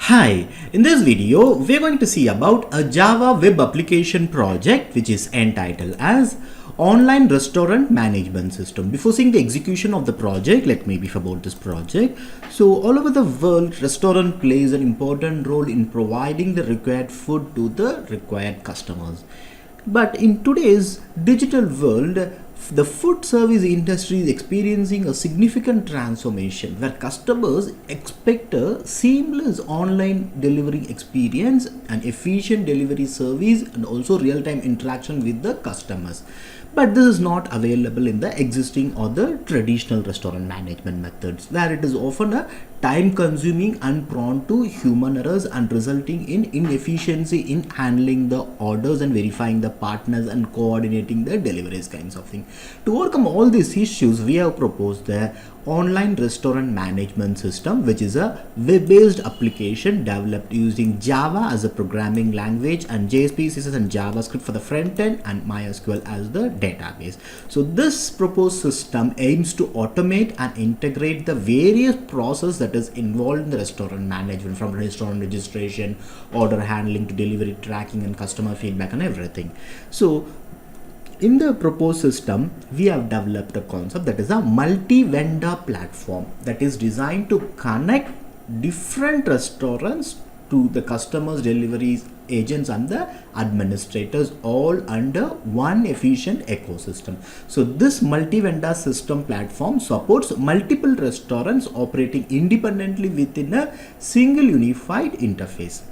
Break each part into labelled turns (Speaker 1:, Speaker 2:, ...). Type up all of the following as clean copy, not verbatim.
Speaker 1: Hi, in this video we're going to see about a Java web application project which is entitled as Online Restaurant Management System. Before seeing the execution of the project, let me brief about this project. So all over the world, restaurant plays an important role in providing the required food to the required customers. But in today's digital world, the food service industry is experiencing a significant transformation where customers expect a seamless online delivery experience, an efficient delivery service, and also real-time interaction with the customers. But this is not available in the existing or the traditional restaurant management methods, where it is often a time consuming and prone to human errors and resulting in inefficiency in handling the orders and verifying the partners and coordinating the deliveries kinds of thing. To overcome all these issues, we have proposed the online restaurant management system, which is a web-based application developed using Java as a programming language and JSP, CSS and JavaScript for the front end and MySQL as the database. So this proposed system aims to automate and integrate the various processes that is involved in the restaurant management, from restaurant registration, order handling to delivery tracking and customer feedback and everything. So in the proposed system, we have developed a concept that is a multi-vendor platform that is designed to connect different restaurants to the customers, deliveries, agents and the administrators all under one efficient ecosystem. So this multi-vendor system platform supports multiple restaurants operating independently within a single unified interface.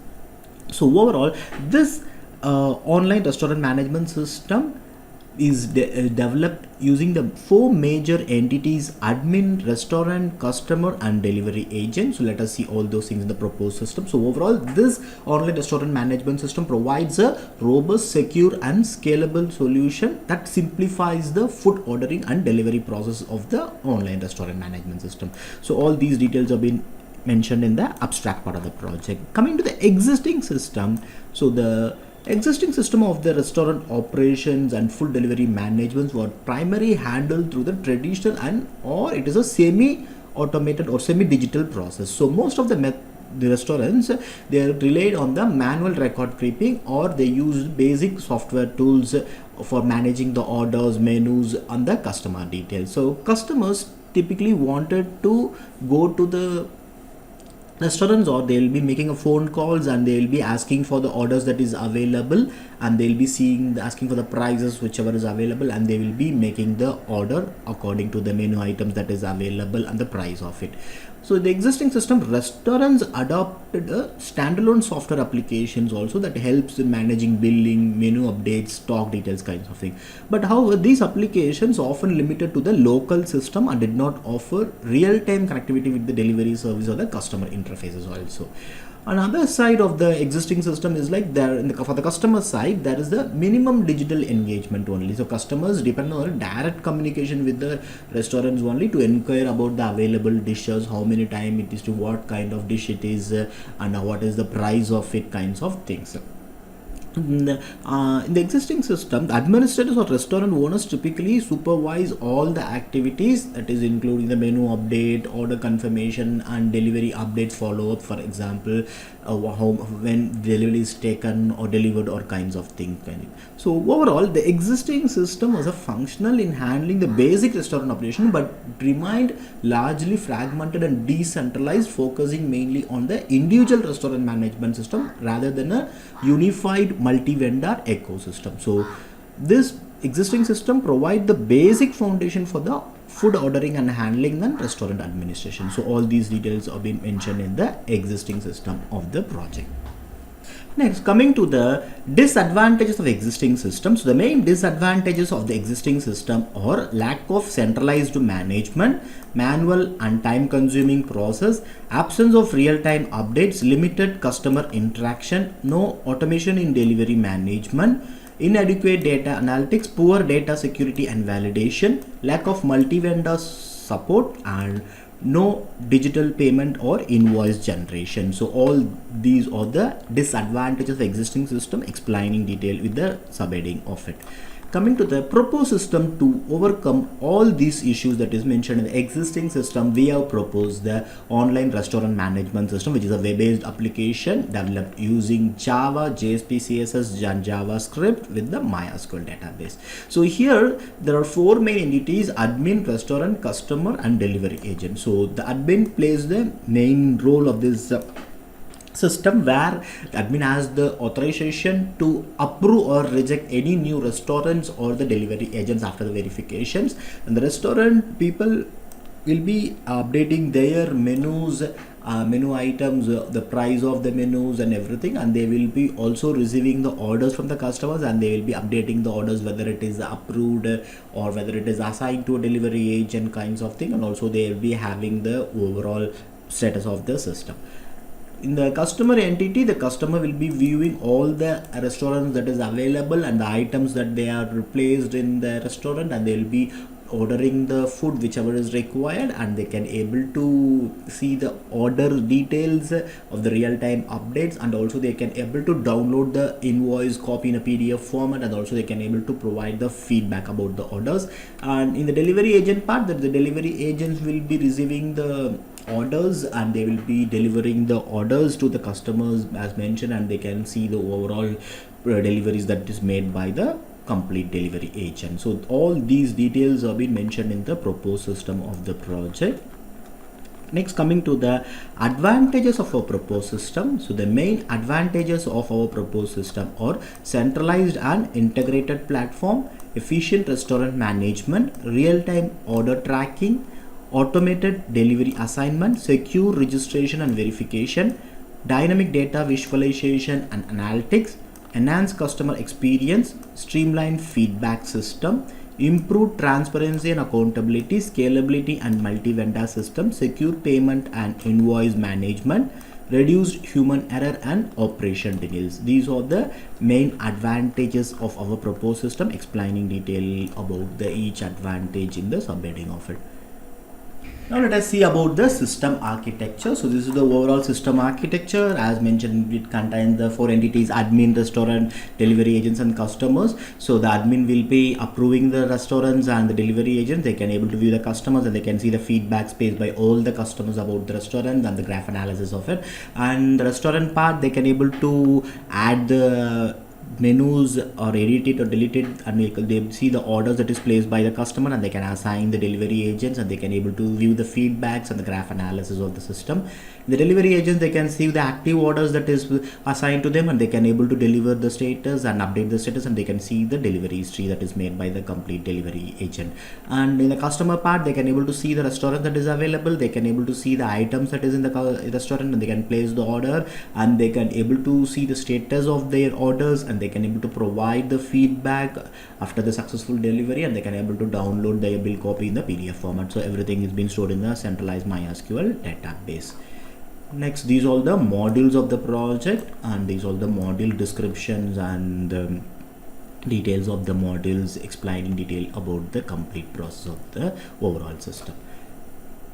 Speaker 1: So overall, this online restaurant management system is developed using the four major entities: admin, restaurant, customer and delivery agent. So let us see all those things in the proposed system. So overall, this online restaurant management system provides a robust, secure and scalable solution that simplifies the food ordering and delivery process of the online restaurant management system. So all these details have been mentioned in the abstract part of the project. Coming to the existing system, so the existing system of the restaurant operations and food delivery management were primarily handled through the traditional and or it is a semi-automated or semi-digital process. So most of the restaurants, they relied on the manual record keeping, or they used basic software tools for managing the orders, menus and the customer details. So customers typically wanted to go to the restaurants, or they will be making a phone calls and they will be asking for the orders that is available, and they will be asking for the prices whichever is available, and they will be making the order according to the menu items that is available and the price of it. So the existing system, restaurants adopted a standalone software applications also that helps in managing billing, menu updates, stock details kinds of thing. But however, these applications often limited to the local system and did not offer real-time connectivity with the delivery service or the customer interfaces also. Another side of the existing system is like for the customer side, there is the minimum digital engagement only. So customers depend on direct communication with the restaurants only to inquire about the available dishes, how many time it is, to what kind of dish it is, and what is the price of it kinds of things. In the existing system, the administrators or restaurant owners typically supervise all the activities, that is including the menu update, order confirmation and delivery updates follow-up, for example, when delivery is taken or delivered or kinds of things. So overall, the existing system was a functional in handling the basic restaurant operation, but remained largely fragmented and decentralized, focusing mainly on the individual restaurant management system rather than a unified multi-vendor ecosystem. So this existing system provides the basic foundation for the food ordering and handling and restaurant administration. So all these details have been mentioned in the existing system of the project. Next, coming to the disadvantages of existing systems. So the main disadvantages of the existing system are lack of centralized management, manual and time consuming process, absence of real-time updates, limited customer interaction, no automation in delivery management, inadequate data analytics, poor data security and validation, lack of multi-vendor support, and no digital payment or invoice generation. So all these are the disadvantages of the existing system, explaining detail with the subheading of it. Coming to the proposed system, to overcome all these issues that is mentioned in the existing system, we have proposed the online restaurant management system, which is a web-based application developed using Java, JSP, CSS, and JavaScript with the MySQL database. So here there are four main entities: admin, restaurant, customer, and delivery agent. So the admin plays the main role of this system, where the admin has the authorization to approve or reject any new restaurants or the delivery agents after the verifications, and the restaurant people will be updating their menus, menu items, the price of the menus and everything, and they will be also receiving the orders from the customers, and they will be updating the orders whether it is approved or whether it is assigned to a delivery agent kinds of thing, and also they will be having the overall status of the system. In the customer entity, the customer will be viewing all the restaurants that is available and the items that they are replaced in the restaurant, and they will be ordering the food whichever is required, and they can able to see the order details of the real-time updates, and also they can able to download the invoice copy in a PDF format, and also they can able to provide the feedback about the orders. And in the delivery agent part, that the delivery agents will be receiving the orders, and they will be delivering the orders to the customers as mentioned, and they can see the overall deliveries that is made by the complete delivery agent. So all these details have been mentioned in the proposed system of the project. Next, coming to the advantages of our proposed system. So the main advantages of our proposed system are centralized and integrated platform, efficient restaurant management, real-time order tracking, automated delivery assignment, secure registration and verification, dynamic data visualization and analytics, enhanced customer experience, streamlined feedback system, improved transparency and accountability, scalability and multi-vendor system, secure payment and invoice management, reduced human error and operation delays. These are the main advantages of our proposed system, explaining detail about the each advantage in the subheading of it. Now let us see about the system architecture. So this is the overall system architecture. As mentioned, it contains the four entities: admin, restaurant, delivery agents and customers. So the admin will be approving the restaurants, and the delivery agents, they can able to view the customers, and they can see the feedback space by all the customers about the restaurant and the graph analysis of it. And the restaurant part, they can able to add the menus or edit it or delete it, and they see the orders that is placed by the customer, and they can assign the delivery agents, and they can able to view the feedbacks and the graph analysis of the system. The delivery agents, they can see the active orders that is assigned to them, and they can able to deliver the status and update the status, and they can see the delivery history that is made by the complete delivery agent. And in the customer part, they can able to see the restaurant that is available, they can able to see the items that is in the restaurant, and they can place the order, and they can able to see the status of their orders, and they can able to provide the feedback after the successful delivery, and they can able to download their bill copy in the PDF format. So everything is being stored in the centralized MySQL database. Next, these are all the modules of the project, and these are all the module descriptions and details of the modules, explaining detail about the complete process of the overall system.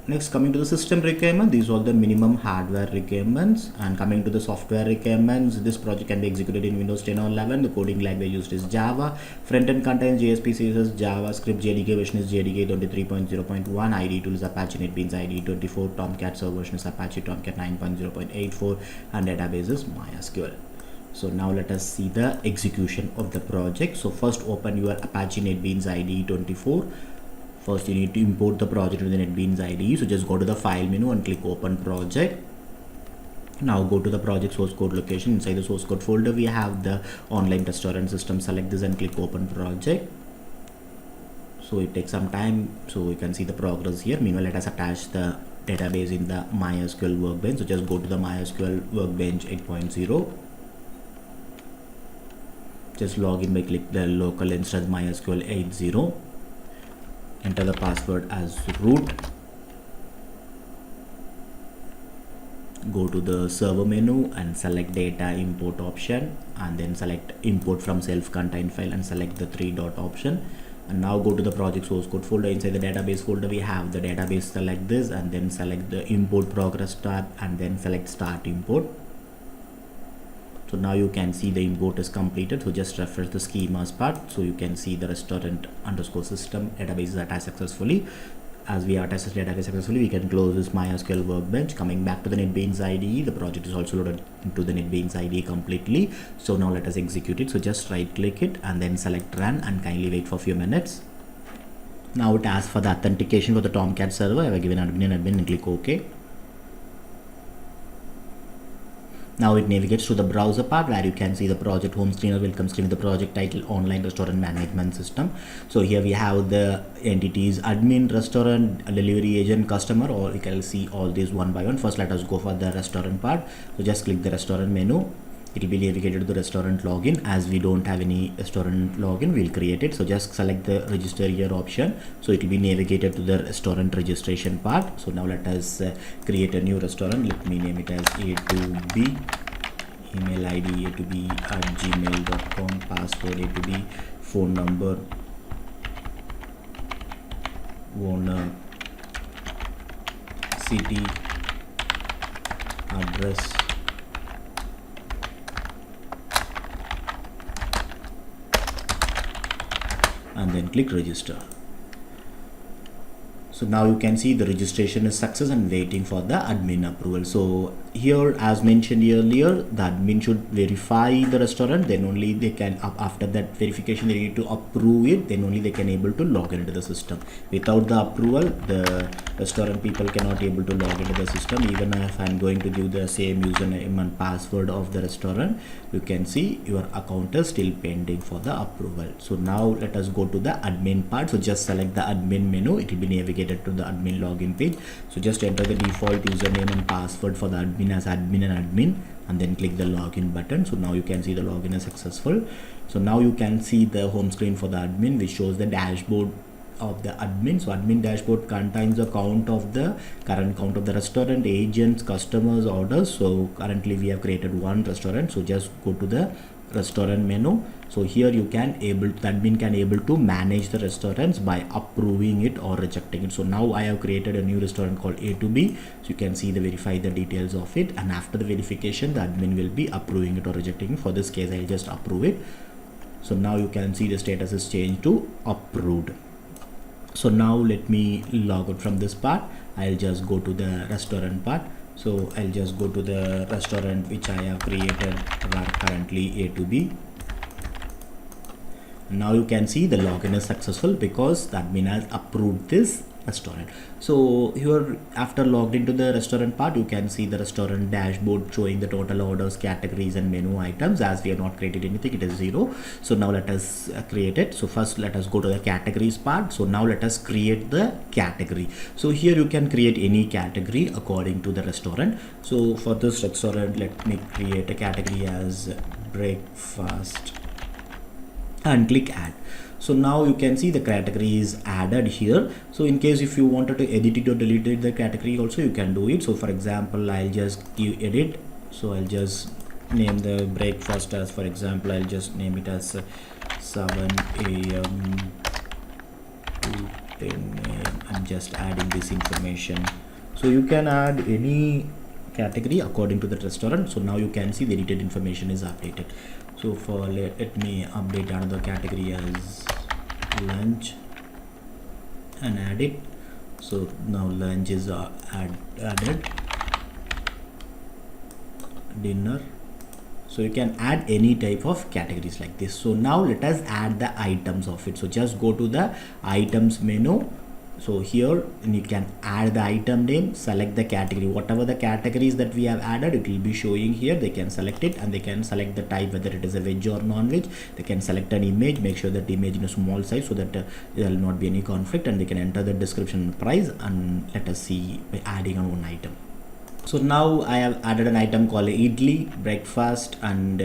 Speaker 1: Next, coming to the system requirement, these are the minimum hardware requirements. And coming to the software requirements, this project can be executed in Windows 10 or 11. The coding language used is Java. Frontend contains JSP, CSS, JavaScript. JDK version is JDK 23.0.1. IDE tool is Apache NetBeans IDE 24. Tomcat server version is Apache Tomcat 9.0.84, and database is MySQL. So now let us see the execution of the project. So first, open your Apache NetBeans IDE 24. First, you need to import the project with the NetBeans IDE. So just go to the file menu and click open project. Now go to the project source code location. Inside the source code folder, we have the online restaurant system. Select this and click open project. So it takes some time, so you can see the progress here. Meanwhile, let us attach the database in the MySQL workbench. So just go to the MySQL workbench 8.0. Just log in by click the local instance MySQL 8.0. Enter the password as root. Go to the server menu and select data import option, and then select import from self-contained file and select the 3-dot option. And now go to the project source code folder. Inside the database folder, we have the database. Select this and then select the import progress tab, and then select start import. So now you can see the import is completed. So just refresh the schemas part. So you can see the restaurant underscore system database is attached successfully. As we attach this database successfully, we can close this MySQL workbench. Coming back to the NetBeans IDE, the project is also loaded into the NetBeans IDE completely. So now let us execute it. So just right click it and then select run and kindly wait for a few minutes. Now it asks for the authentication for the Tomcat server. I have given admin and click OK. Now it navigates to the browser part where you can see the project home screen or welcome screen with the project title online restaurant management system. So here we have the entities admin, restaurant, delivery agent, customer, or you can see all these one by one. First let us go for the restaurant part. So just click the restaurant menu. It will be navigated to the restaurant login. As we don't have any restaurant login, we'll create it. So just select the register here option. So it will be navigated to the restaurant registration part. So now let us create a new restaurant. Let me name it as A2B. Email ID A2B@gmail.com. Password A2B. Phone number, owner, city, address, and then click register. So now you can see the registration is success and waiting for the admin approval. So here, as mentioned earlier, the admin should verify the restaurant, then only they can, after that verification, they need to approve it, then only they can able to log into the system. Without the approval, the restaurant people cannot able to log into the system. Even if I'm going to give the same username and password of the restaurant, you can see your account is still pending for the approval. So now let us go to the admin part. So just select the admin menu. It will be navigated to the admin login page. So just enter the default username and password for the admin as admin and then click the login button. So now you can see the login is successful. So now you can see the home screen for the admin, which shows the dashboard of the admin. So admin dashboard contains the current count of the restaurant, agents, customers, orders. So currently we have created one restaurant. So just go to the restaurant menu. So here you can the admin can able to manage the restaurants by approving it or rejecting it. So now I have created a new restaurant called A2B. So you can see verify the details of it, and after the verification the admin will be approving it or rejecting it. For this case I'll just approve it. So now you can see the status is changed to approved. So now let me log out from this part. I'll just go to the restaurant part. So I'll just go to the restaurant which I have created, where currently A2B. Now you can see the login is successful because the admin has approved this restaurant. So here, after logged into the restaurant part, you can see the restaurant dashboard showing the total orders, categories and menu items. As we have not created anything, it is 0. So now let us create it. So first let us go to the categories part. So now let us create the category. So here you can create any category according to the restaurant. So for this restaurant, let me create a category as breakfast and click add. So now you can see the category is added here. So in case if you wanted to edit it or delete it, the category also you can do it. So for example, I'll just give edit. So I'll just name the breakfast as, for example, I'll just name it as 7 a.m. to 10 a.m. I'm just adding this information. So you can add any category according to the restaurant. So now you can see the edited information is updated. So for let me update another category as lunch and add it. So now lunch is added, dinner. So you can add any type of categories like this. So now let us add the items of it. So just go to the items menu. So here you can add the item name, select the category, whatever the categories that we have added, it will be showing here. They can select it and they can select the type, whether it is a veg or non-veg. They can select an image, make sure that the image in a small size so that there will not be any conflict, and they can enter the description and price. And let us see by adding on one item. So now I have added an item called idli breakfast and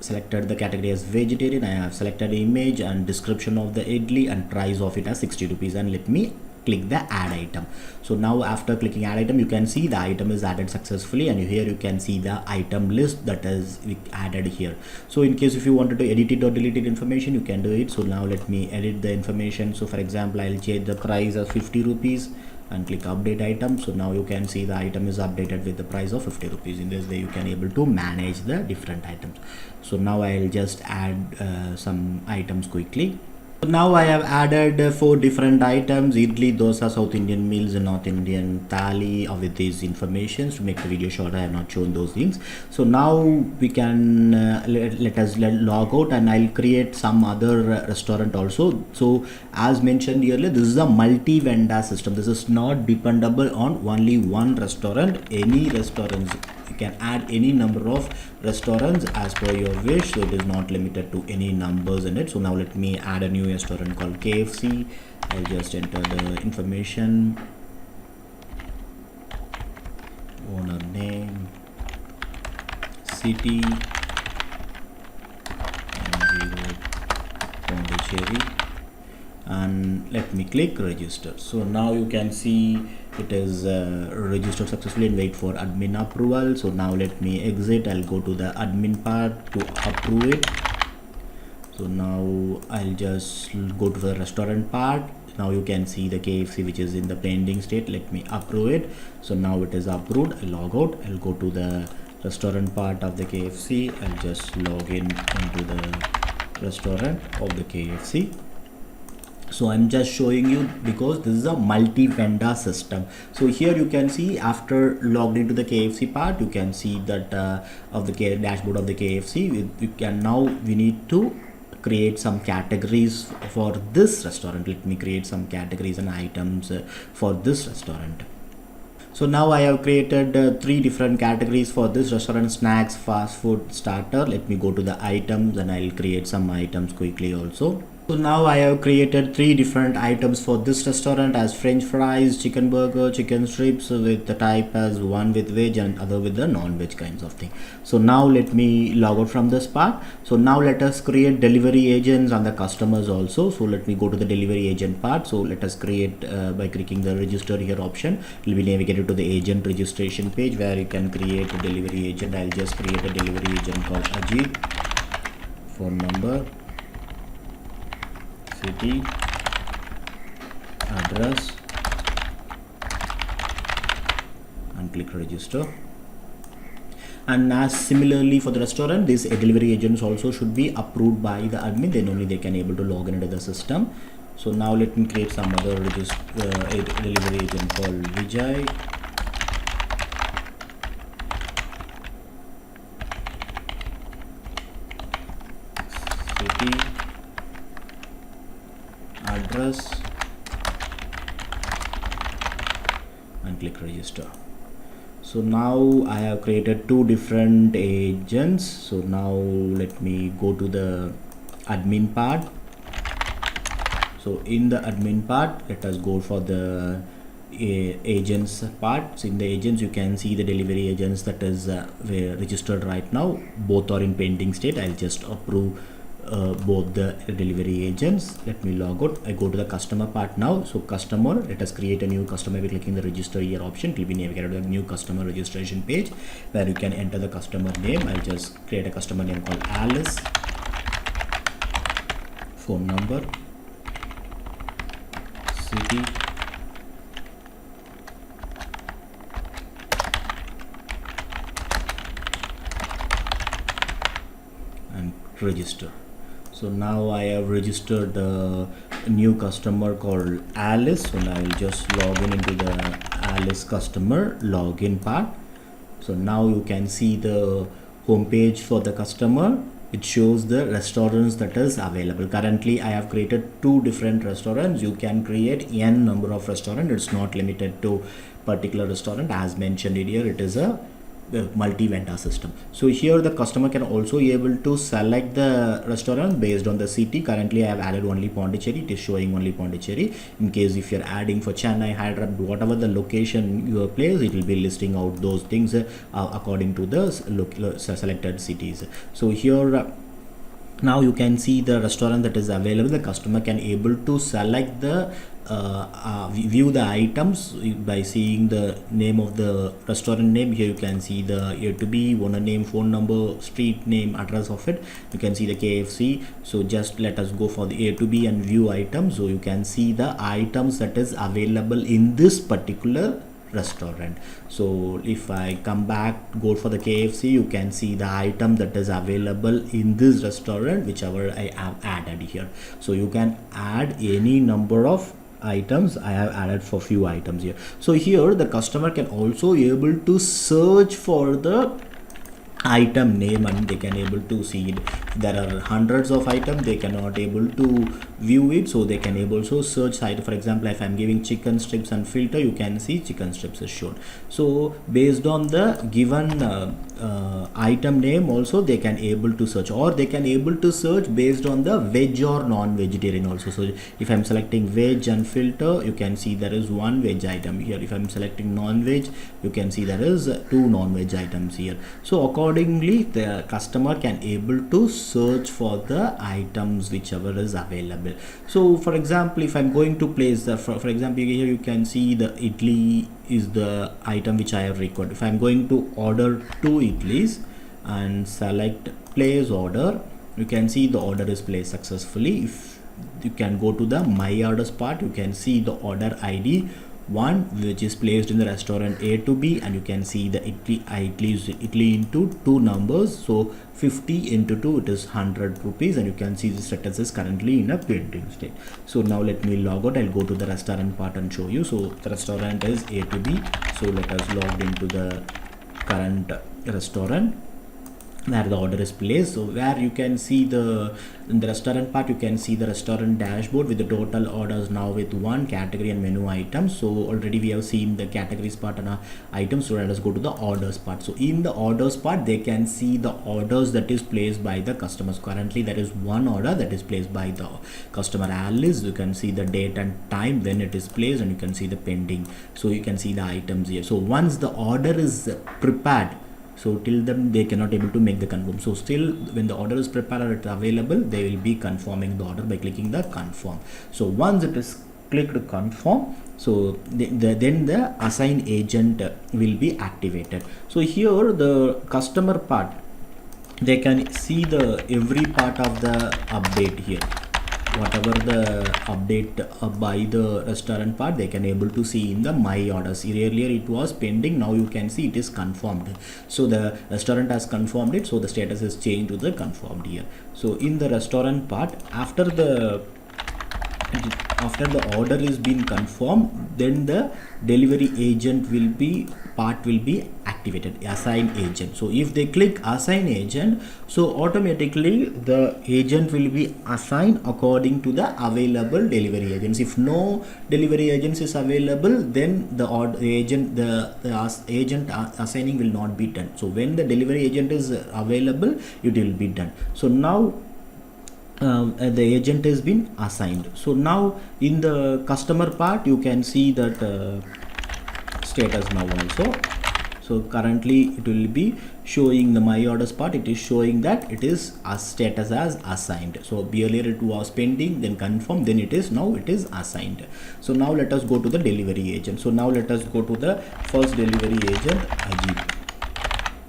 Speaker 1: selected the category as vegetarian. I have selected image and description of the idli and price of it as 60 rupees, and let me click the add item. So now after clicking add item, you can see the item is added successfully, and here you can see the item list that is added here. So in case if you wanted to edit it or delete it information, you can do it. So now let me edit the information. So for example, I'll change the price as 50 rupees and click update item. So now you can see the item is updated with the price of 50 rupees. In this way you can able to manage the different items. So now I'll just add some items quickly. So now I have added 4 different items: idli, dosa, South Indian meals, and North Indian thali, with these informations. To make the video shorter, I have not shown those things. So now we can let us log out, and I'll create some other restaurant also. So as mentioned earlier, this is a multi-vendor system. This is not dependable on only one restaurant. Any restaurants, you can add any number of restaurants as per your wish, so it is not limited to any numbers in it. So now let me add a new restaurant called KFC. I'll just enter the information, owner name, city, Pondicherry, and let me click register. So now you can see it is registered successfully, and wait for admin approval. So now let me exit. I'll go to the admin part to approve it. So now I'll just go to the restaurant part. Now you can see the KFC which is in the pending state. Let me approve it. So now it is approved. I'll log out. I'll go to the restaurant part of the KFC. I'll just log in into the restaurant of the KFC. So I'm just showing you because this is a multi-vendor system. So here you can see, after logged into the KFC part, you can see that of the dashboard of the KFC, we need to create some categories for this restaurant. Let me create some categories and items for this restaurant. So now I have created 3 different categories for this restaurant: snacks, fast food, starter. Let me go to the items, and I'll create some items quickly also. So now I have created 3 different items for this restaurant as French fries, chicken burger, chicken strips, with the type as one with veg and other with the non-veg kinds of thing. So now let me log out from this part. So now let us create delivery agents and the customers also. So let me go to the delivery agent part. So let us create by clicking the register here option. It will be navigated to the agent registration page where you can create a delivery agent. I'll just create a delivery agent called Ajit. Phone number, city, address, and click register. And as similarly for the restaurant, these delivery agents also should be approved by the admin, then only they can able to log into the system. So now let me create some other delivery agent called Vijay. City, address, and click register. So now I have created 2 different agents. So now let me go to the admin part. So in the admin part, let us go for the agents part. So in the agents, you can see the delivery agents that is registered right now. Both are in pending state. I'll just approve both the delivery agents. Let me log out. I go to the customer part now. So customer, let us create a new customer by clicking the register here option. It will be navigated to the new customer registration page where you can enter the customer name. I'll just create a customer name called Alice. Phone number, city, and register. So now I have registered a new customer called Alice. So now I will just log in into the Alice customer login part. So now you can see the home page for the customer. It shows the restaurants that is available. Currently I have created 2 different restaurants. You can create n number of restaurants. It's not limited to particular restaurant. As mentioned here, it is a multi-vendor system. So here the customer can also be able to select the restaurant based on the city. Currently I have added only Pondicherry. It is showing only Pondicherry. In case if you're adding for Chennai, Hyderabad, whatever the location you place, it will be listing out those things according to the selected cities. So here now you can see the restaurant that is available. The customer can able to select the view the items by seeing the name of the restaurant name. Here you can see the A to B, owner name, phone number, street name, address of it. You can see the KFC. So just let us go for the A to B and view items. So you can see the items that is available in this particular restaurant. So if I come back, go for the KFC, you can see the item that is available in this restaurant, whichever I have added here. So you can add any number of items. I have added for few items here. So here the customer can also able to search for the item name, and they can able to see it. There are hundreds of items, they cannot able to view it, so they can able to search item. For example, if I'm giving chicken strips and filter, you can see chicken strips is shown. So based on the given item name also they can able to search, or they can able to search based on the veg or non-vegetarian also. So if I'm selecting veg and filter, you can see there is one veg item here. If I'm selecting non-veg, you can see there is two non-veg items here. So accordingly the customer can able to search for the items whichever is available. So for example, if I'm going to place the for example, here you can see the idli is the item which I have recorded. If I'm going to order 2 idlis and select place order, you can see the order is placed successfully. If you can go to the my orders part, you can see the order ID 1 which is placed in the restaurant A to B, and you can see the idli into 2 numbers. So 50 into 2, it is 100 rupees, and you can see the status is currently in a pending state. So now let me log out. I'll go to the restaurant part and show you. So the restaurant is A to B. So let us log into the current restaurant where the order is placed. So where you can see the in the restaurant part, you can see the restaurant dashboard with the total orders now with 1 category and menu items. So already we have seen the categories part and items. So let us go to the orders part. So in the orders part, they can see the orders that is placed by the customers. Currently there is one order that is placed by the customer Alice. You can see the date and time when it is placed, and you can see the pending. So you can see the items here. So once the order is prepared, so till then they cannot able to make the confirm. So still when the order is prepared or it's available, they will be confirming the order by clicking the confirm. So once it is clicked confirm, so then the assign agent will be activated. So here the customer part, they can see the every part of the update here. Whatever the update by the restaurant part, they can able to see in the my orders. Earlier it was pending, now you can see it is confirmed. So the restaurant has confirmed it, so the status is changed to the confirmed here. So in the restaurant part, after the order is been confirmed, then the delivery agent will be activated, assign agent. So if they click assign agent, so automatically the agent will be assigned according to the available delivery agents. If no delivery agents is available, then the agent assigning will not be done. So when the delivery agent is available, it will be done. So now the agent has been assigned. So now in the customer part, you can see that status now also. So currently it will be showing the my orders part, it is showing that it is a status as assigned. So earlier it was pending, then confirm, then it is now it is assigned. So now let us go to the delivery agent. So now let us go to the first delivery agent, Ajit.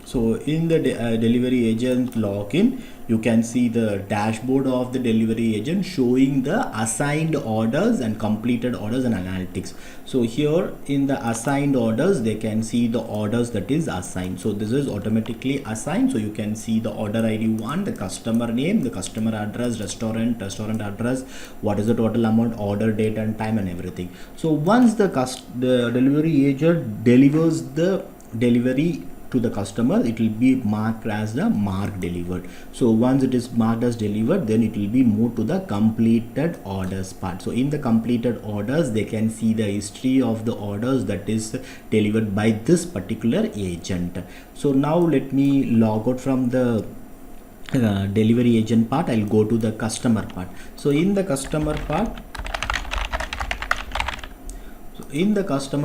Speaker 1: So in the delivery agent login, you can see the dashboard of the delivery agent showing the assigned orders and completed orders and analytics. So here in the assigned orders, they can see the orders that is assigned. So this is automatically assigned. So you can see the order ID 1, the customer name, the customer address, restaurant address, what is the total amount, order date and time and everything. So once the delivery agent delivers the delivery to the customer, it will be marked as the mark delivered. So once it is marked as delivered, then it will be moved to the completed orders part. So in the completed orders, they can see the history of the orders that is delivered by this particular agent. So now let me log out from the delivery agent part. I'll go to the customer part. So in the customer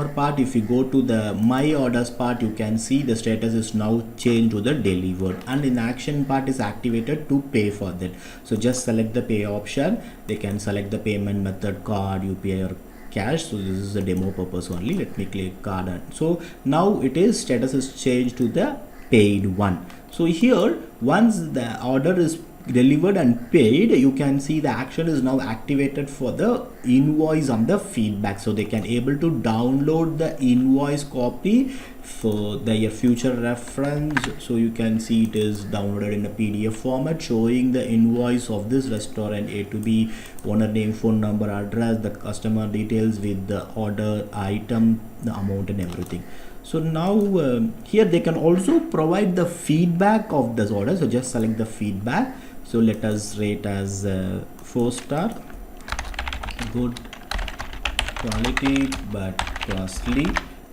Speaker 1: part, if you go to the my orders part, you can see the status is now changed to the delivered, and in action part is activated to pay for that. So just select the pay option. They can select the payment method, card, UPI or cache. So this is a demo purpose only. Let me click done. So now it is status is changed to the paid one. So here once the order is delivered and paid, you can see the action is now activated for the invoice on the feedback, so they can able to download the invoice copy for their future reference. So you can see it is downloaded in a PDF format showing the invoice of this restaurant, A to B, owner name, phone number, address, the customer details with the order, item, the amount and everything. So now here they can also provide the feedback of this order. So just select the feedback. So let us rate as 4-star, good quality but costly.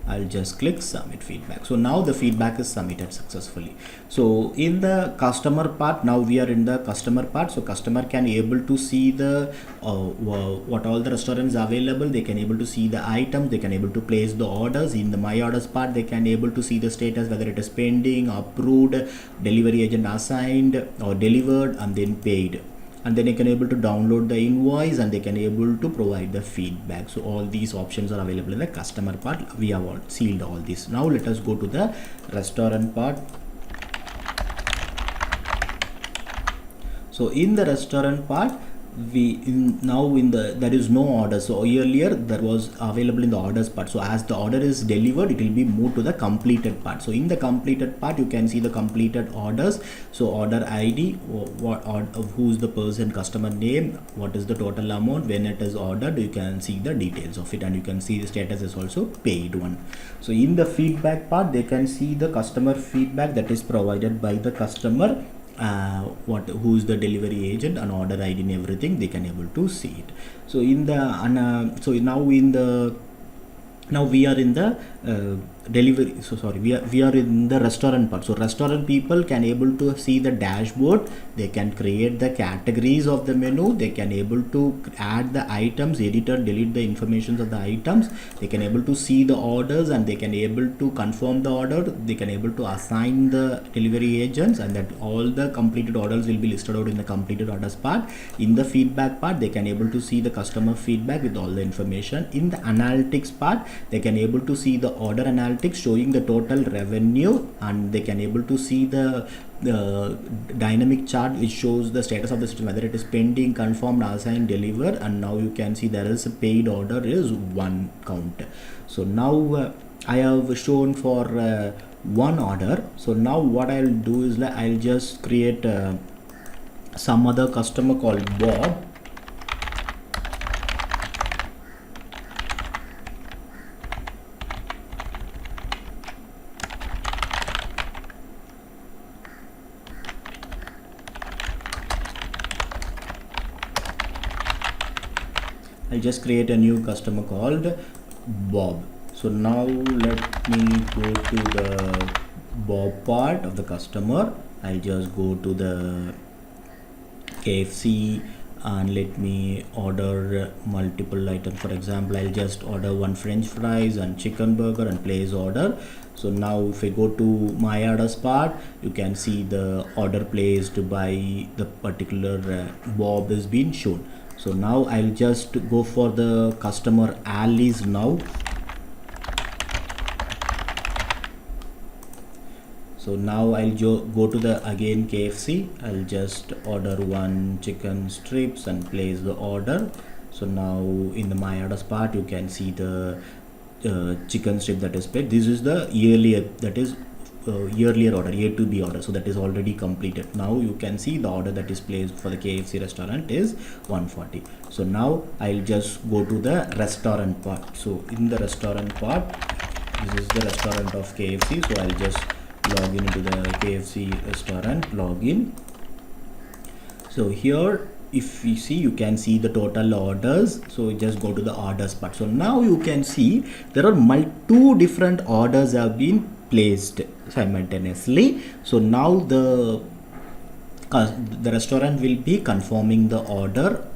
Speaker 1: I'll just click submit feedback. So now the feedback is submitted successfully. So in the customer part, now we are in the customer part. So customer can able to see the what all the restaurants available. They can able to see the items. They can able to place the orders. In the my orders part, they can able to see the status, whether it is pending, approved, delivery agent assigned or delivered, and then paid. And then they can able to download the invoice and they can able to provide the feedback. So all these options are available in the customer part. We have all sealed all this. Now let us go to the restaurant part. So in the restaurant part, there is no order. So earlier there was available in the orders part. So as the order is delivered, it will be moved to the completed part. So in the completed part, you can see the completed orders. So order ID, who's the person, customer name, what is the total amount, when it is ordered, you can see the details of it, and you can see the status is also paid one. So in the feedback part, they can see the customer feedback that is provided by the customer, who is the delivery agent and order ID and everything. They can able to see it. So in the so now we are in the delivery. So sorry, we are in the restaurant part. So restaurant people can able to see the dashboard. They can create the categories of the menu. They can able to add the items, edit or delete the information of the items. They can able to see the orders and they can able to confirm the order. They can able to assign the delivery agents, and that all the completed orders will be listed out in the completed orders part. In the feedback part, they can able to see the customer feedback with all the information. In the analytics part, they can able to see the order analytics showing the total revenue, and they can able to see the dynamic chart which shows the status of the system, whether it is pending, confirmed, assigned, delivered. And now you can see there is a paid order is 1 count. So now I have shown for 1 order. So now what I'll do is that I'll just create some other customer called Bob. I'll just create a new customer called Bob. So now let me go to the Bob part of the customer. I'll just go to the KFC and let me order multiple items. For example, I'll just order 1 French fries and chicken burger and place order. So now if I go to my orders part, you can see the order placed by the particular Bob is being shown. So now I'll just go for the customer Alice now. So now I'll go to the again KFC. I'll just order 1 chicken strips and place the order. So now in the my orders part, you can see the chicken strip that is paid. This is the yearly, that is earlier order, A to B order, so that is already completed. Now you can see the order that is placed for the KFC restaurant is 140. So now I'll just go to the restaurant part. So in the restaurant part, this is the restaurant of KFC. So I'll just log in into the KFC restaurant, login. So here if you see, you can see the total orders. So just go to the orders part. So now you can see there are 2 different orders have been placed simultaneously. So now the restaurant will be confirming the order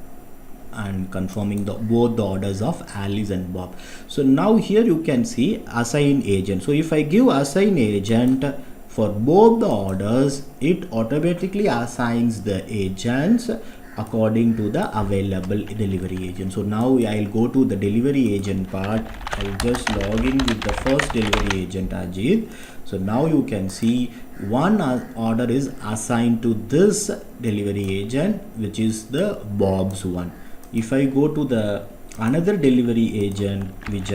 Speaker 1: and confirming both the orders of Alice and Bob. So now here you can see assign agent. So if I give assign agent for both the orders, it automatically assigns the agents according to the available delivery agent. So now I'll go to the delivery agent part. I'll just log in with the first delivery agent, Ajit. So now you can see one order is assigned to this delivery agent, which is the Bob's one. If I go to the another delivery agent, which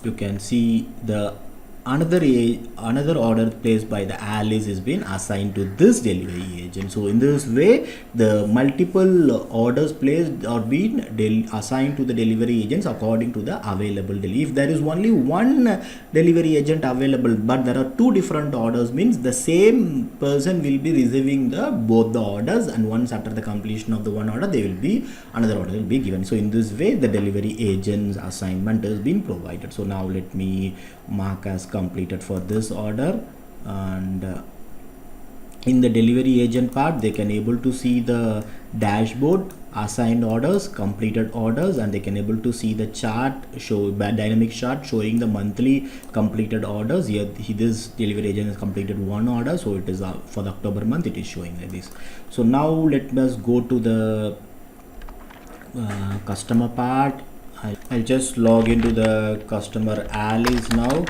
Speaker 1: you can see the another order placed by the Alice is been assigned to this delivery agent. So in this way, the multiple orders placed are being assigned to the delivery agents according to the available delivery. If there is only one delivery agent available, but there are two different orders, means the same person will be receiving both the orders, and once after the completion of the one order, they will be another order will be given. So in this way, the delivery agent's assignment has been provided. So now let me mark as completed for this order, and in the delivery agent part, they can able to see the dashboard, assigned orders, completed orders, and they can able to see the chart, show dynamic chart showing the monthly completed orders. Here this delivery agent has completed one order, so it is for the October month, it is showing like this. So now let us go to the customer part. I'll just log into the customer Alice now.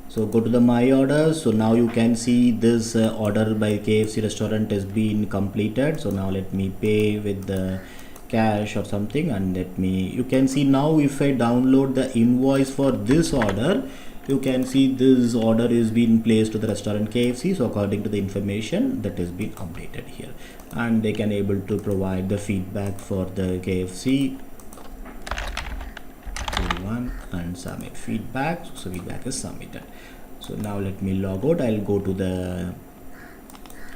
Speaker 1: So go to the my orders. So now you can see this order by KFC restaurant has been completed. So now let me pay with the cash or something, and you can see now if I download the invoice for this order, you can see this order is being placed to the restaurant KFC. So according to the information that has been updated here, and they can able to provide the feedback for the KFC one and submit feedback. So feedback is submitted. So now let me log out. I'll go to the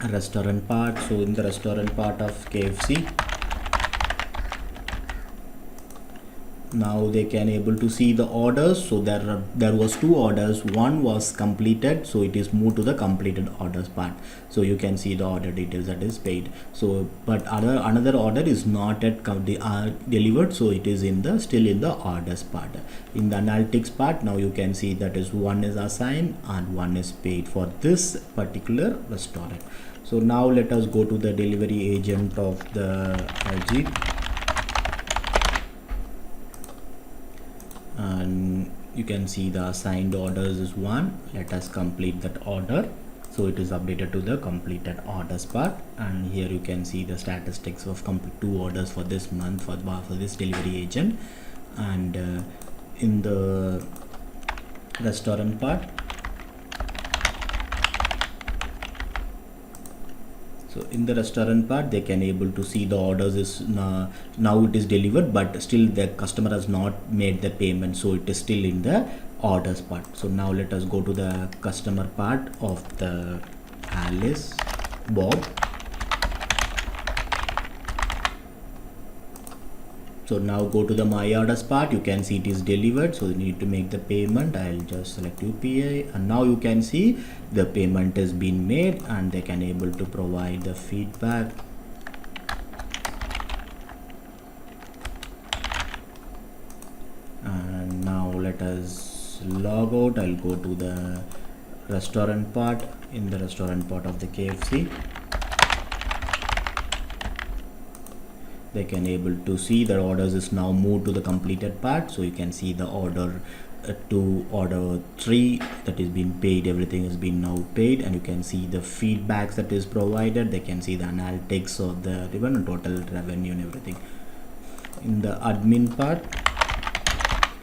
Speaker 1: restaurant part. So in the restaurant part of KFC, now they can able to see the orders. So there was two orders, one was completed, so it is moved to the completed orders part. So you can see the order details that is paid. So but another order is not yet delivered, so it is still in the orders part. In the analytics part, now you can see that is one is assigned and one is paid for this particular restaurant. So now let us go to the delivery agent of the Ajit, and you can see the assigned orders is one. Let us complete that order. So it is updated to the completed orders part, and here you can see the statistics of complete two orders for this month for this delivery agent. And in the restaurant part, so in the restaurant part, they can able to see the orders is now it is delivered, but still the customer has not made the payment, so it is still in the orders part. So now let us go to the customer part of the Alice Bob. So now go to the my orders part. You can see it is delivered, so you need to make the payment. I'll just select UPI, and now you can see the payment has been made, and they can able to provide the feedback. And now let us log out. I'll go to the restaurant part. In the restaurant part of the KFC, they can able to see the orders is now moved to the completed part. So you can see the order 2, order 3 that is being paid, everything has been now paid, and you can see the feedbacks that is provided. They can see the analytics of the even total revenue and everything. In the admin part,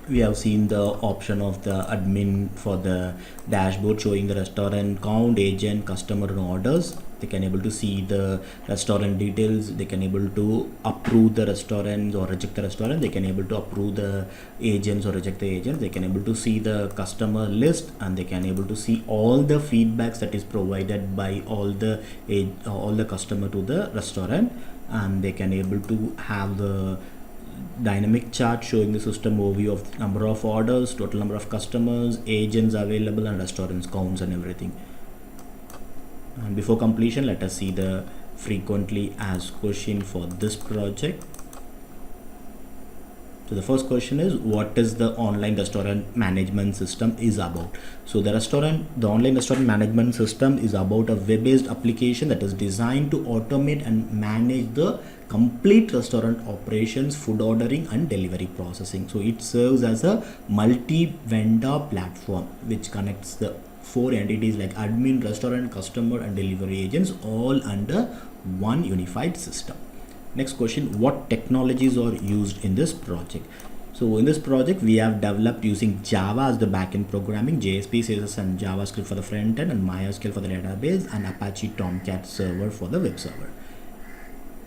Speaker 1: we have seen the option of the admin for the dashboard showing the restaurant count, agent, customer, and orders. They can able to see the restaurant details. They can able to approve the restaurants or reject the restaurant. They can able to approve the agents or reject the agents. They can able to see the customer list, and they can able to see all the feedbacks that is provided by all the customer to the restaurant, and they can able to have the dynamic chart showing the system overview of number of orders, total number of customers, agents available, and restaurants counts and everything. And before completion, let us see the frequently asked question for this project. So the first question is, what is the online restaurant management system is about? So the online restaurant management system is about a web-based application that is designed to automate and manage the complete restaurant operations, food ordering and delivery processing. So it serves as a multi-vendor platform which connects the four entities like admin, restaurant, customer and delivery agents all under one unified system. Next question, what technologies are used in this project? So in this project we have developed using Java as the backend programming, JSP, CSS and JavaScript for the front end, and MySQL for the database, and Apache Tomcat server for the web server.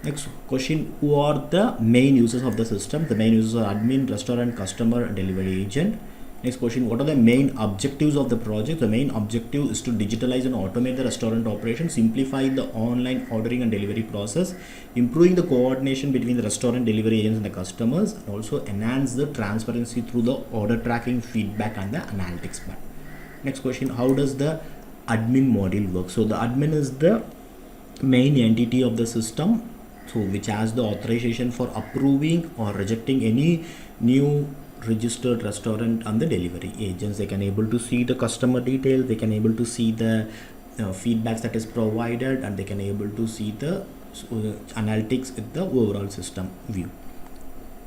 Speaker 1: Next question, who are the main users of the system? The main users are admin, restaurant, customer and delivery agent. Next question, what are the main objectives of the project? The main objective is to digitalize and automate the restaurant operation, simplify the online ordering and delivery process, improving the coordination between the restaurant delivery agents and the customers, and also enhance the transparency through the order tracking, feedback and the analytics part. Next question, how does the admin module work? So the admin is the main entity of the system, so which has the authorization for approving or rejecting any new registered restaurant and the delivery agents. They can able to see the customer details, they can able to see the feedbacks that is provided, and they can able to see the analytics with the overall system view.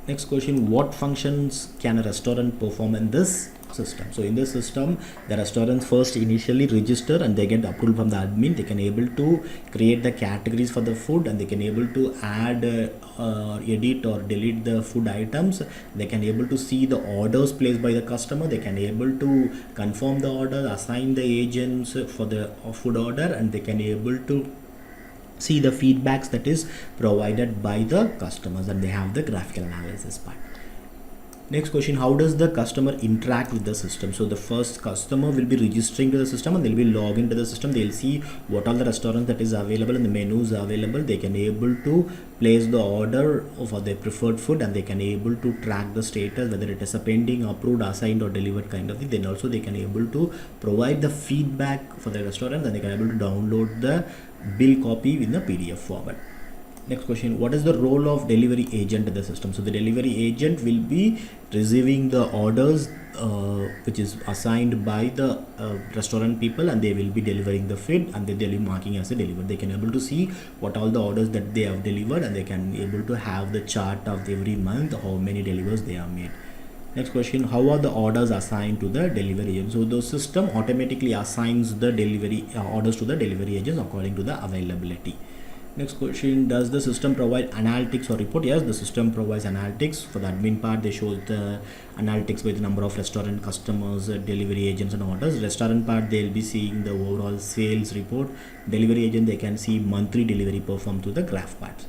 Speaker 1: Next question, what functions can a restaurant perform in this system? So in this system, the restaurants first initially register and they get approval from the admin. They can able to create the categories for the food, and they can able to add edit or delete the food items. They can able to see the orders placed by the customer. They can able to confirm the order, assign the agents for the food order, and they can able to see the feedbacks that is provided by the customers, and they have the graphical analysis part. Next question, how does the customer interact with the system? So the first customer will be registering to the system and they'll be logging to the system. They'll see what all the restaurants that is available and the menus available. They can able to place the order for their preferred food, and they can able to track the status, whether it is a pending, approved, assigned or delivered kind of thing. Then also they can able to provide the feedback for the restaurant, and they can able to download the bill copy in the PDF format. Next question, what is the role of delivery agent in the system? So the delivery agent will be receiving the orders which is assigned by the restaurant people, and they will be delivering the food, and they'll be marking as a delivered. They can able to see what all the orders that they have delivered, and they can able to have the chart of every month how many delivers they have made. Next question, how are the orders assigned to the delivery agent? So the system automatically assigns the delivery orders to the delivery agents according to the availability. Next question, does the system provide analytics or report? Yes, the system provides analytics. For the admin part, they show the analytics by the number of restaurant customers, delivery agents and orders. Restaurant part, they'll be seeing the overall sales report. Delivery agent, they can see monthly delivery performed to the graph parts.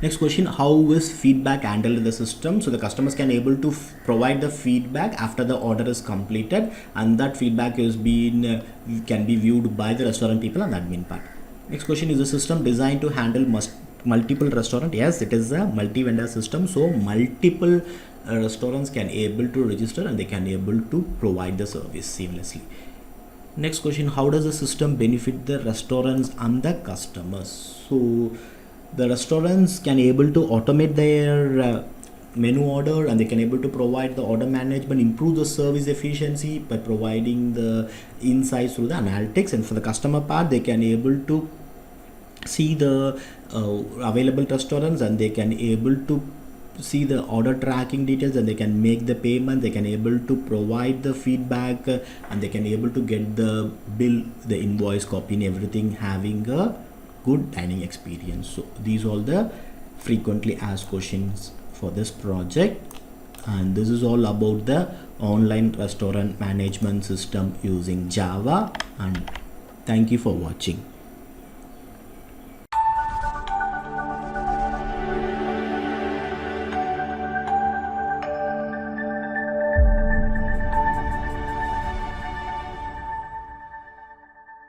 Speaker 1: Next question, how is feedback handled in the system? So the customers can able to provide the feedback after the order is completed, and that feedback is being can be viewed by the restaurant people and the admin part. Next question, is the system designed to handle multiple restaurants? Yes, it is a multi-vendor system, so multiple restaurants can able to register and they can able to provide the service seamlessly. Next question, how does the system benefit the restaurants and the customers? So the restaurants can able to automate their menu order, and they can able to provide the order management, improve the service efficiency by providing the insights through the analytics. And for the customer part, they can able to see the available restaurants, and they can able to see the order tracking details, and they can make the payment. They can able to provide the feedback, and they can able to get the bill, the invoice copy and everything, having a good dining experience. So these are all the frequently asked questions for this project, and this is all about the online restaurant management system using Java. And thank you for watching.